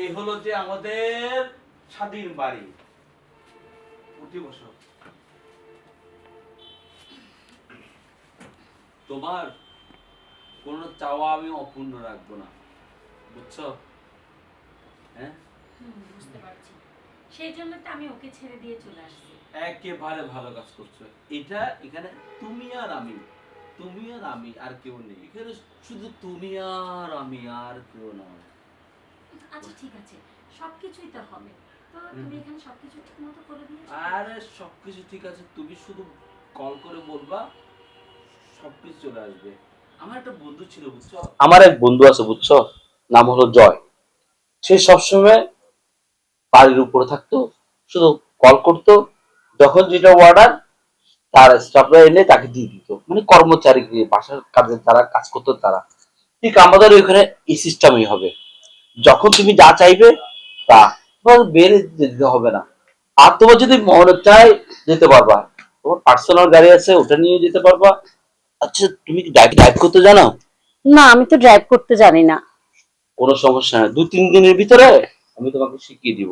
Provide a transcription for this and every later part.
এই হলো যে আমাদের স্বাধীন বাড়ি। উঠে বসো। তোমার কোনো চাওয়া আমি অপূর্ণ রাখবো না, বুঝছো? হ্যাঁ, বুঝতে পারছি। সেই জন্য তো আমি ওকে ছেড়ে দিয়ে চলে আসছি। একেবারে ভালো কাজ করছো। এটা এখানে তুমি আর আমি, তুমি আর আমি, আর কেউ নেই এখানে। শুধু তুমি আর আমি, আর কেউ নয়। আচ্ছা ঠিক আছে, সবকিছুই তো হবে। তো তুমি এখানে সবকিছু ঠিকমতো করে দিয়েছো? আরে সবকিছু ঠিক আছে, তুমি শুধু কল করে বলবা, সবকিছু চলে আসবে। আমার একটা বন্ধু ছিল, বুঝছো? আমার এক বন্ধু আছে, বুঝছো, নাম হলো জয়। সে সবসময় বাড়ির উপরে থাকতো, শুধু কল করতো, যখন যেটা অর্ডার তার স্টাফরা এনে তাকে দিয়ে দিত, মানে কর্মচারী, বাসার কাজে যারা কাজ করতো তারা। ঠিক আমাদের ওইখানে এই সিস্টেমই হবে। যখন তুমি যা চাইবে তা, তোমার বের যেতে হবে না। আর তোমার যদি মনে চায় যেতে পারবা, তোমার পার্সোনাল গাড়ি আছে, ওটা নিয়ে যেতে পারবা। আচ্ছা, তুমি কি ড্রাইভ করতে জানো? না, আমি তো ড্রাইভ করতে জানি না। কোনো সমস্যা নেই, 2-3 দিনের ভিতরে আমি তোমাকে শিখিয়ে দিব।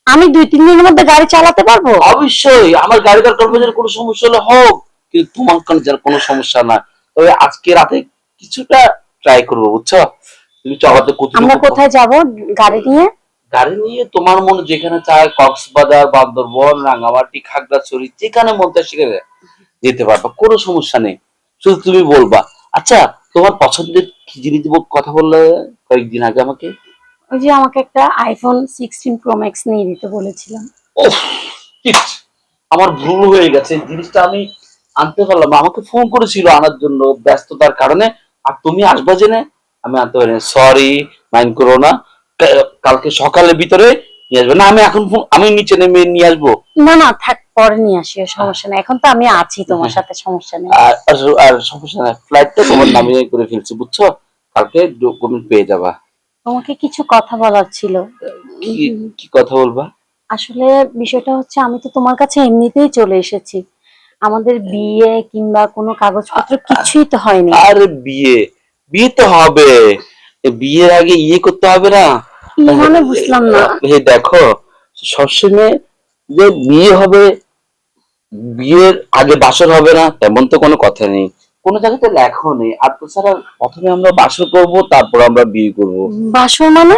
আমি 2-3 দিনের মধ্যে গাড়ি চালাতে পারবো? অবশ্যই, আমার গাড়ি দরকার পড়লে কোনো সমস্যা হলে হোক, কিন্তু তোমার কোনো সমস্যা না। তবে আজকে রাতে কিছুটা ট্রাই করবো, বুঝছো? তুমি চালাতে আমরা কতটুকু কোথায় যাব গাড়ি নিয়ে? গাড়ি নিয়ে তোমার মনে যেখানে চায়, কক্সবাজার, বান্দরবন, রাঙামাটি, খাগড়াছড়ি, যেখানে মন চায় সেখানে যেতে পারবা, কোনো সমস্যা নেই। শুধু তুমি বলবা। আচ্ছা, তোমার পছন্দের কি জিনিস দিব কথা বললে কয়েকদিন আগে আমাকে? ওই যে আমাকে একটা আইফোন 16 প্রো ম্যাক্স নিয়ে দিতে বলেছিলাম। ওহ, শিট, আমার ভুল হয়ে গেছে, জিনিসটা আমি আনতে পারলাম না। আমাকে ফোন করেছিল আনার জন্য, ব্যস্ততার কারণে। আর তুমি আসবা জেনে আমি আনতে পারিনি, সরি, মাইন্ড করো না। কালকে সকালের ভিতরে নিয়ে আসবে না? আমি এখন আমি নিচে নেমে নিয়ে আসবো। না না, থাক, পরে নিয়ে আসি, সমস্যা নেই, এখন তো আমি আছি তোমার সাথে, সমস্যা নেই। আর আর সমস্যা নাই, ফ্লাইটটা তোমার নামে করে ফেলছি, বুঝছো? কালকে ডকুমেন্ট পেয়ে যাবা। তোমাকে কিছু কথা বলার ছিল। কি কি কথা বলবা? আসলে বিষয়টা হচ্ছে, আমি তো তোমার কাছে এমনিতেই চলে এসেছি। আমাদের বিয়ে কিংবা কোনো কাগজপত্র কিছুই তো হয়নি। আরে বিয়ে, বিয়ে তো হবে। বিয়ের আগে ইয়ে করতে হবে না? কি মানে বুঝলাম না। এই দেখো, সবসময় যে বিয়ে হবে, বিয়ের আগে বাসর হবে না তেমন তো কোনো কথা নেই, কোনো জায়গাতে লেখাও নেই। আর তাছাড়া প্রথমে আমরা বাসর করব, তারপর আমরা বিয়ে করব। বাসর মানে?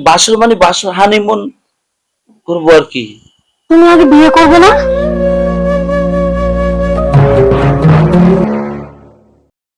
বাসর মানে বাসর, হানিমুন করবো আর কি। তুমি আগে বিয়ে করবে না?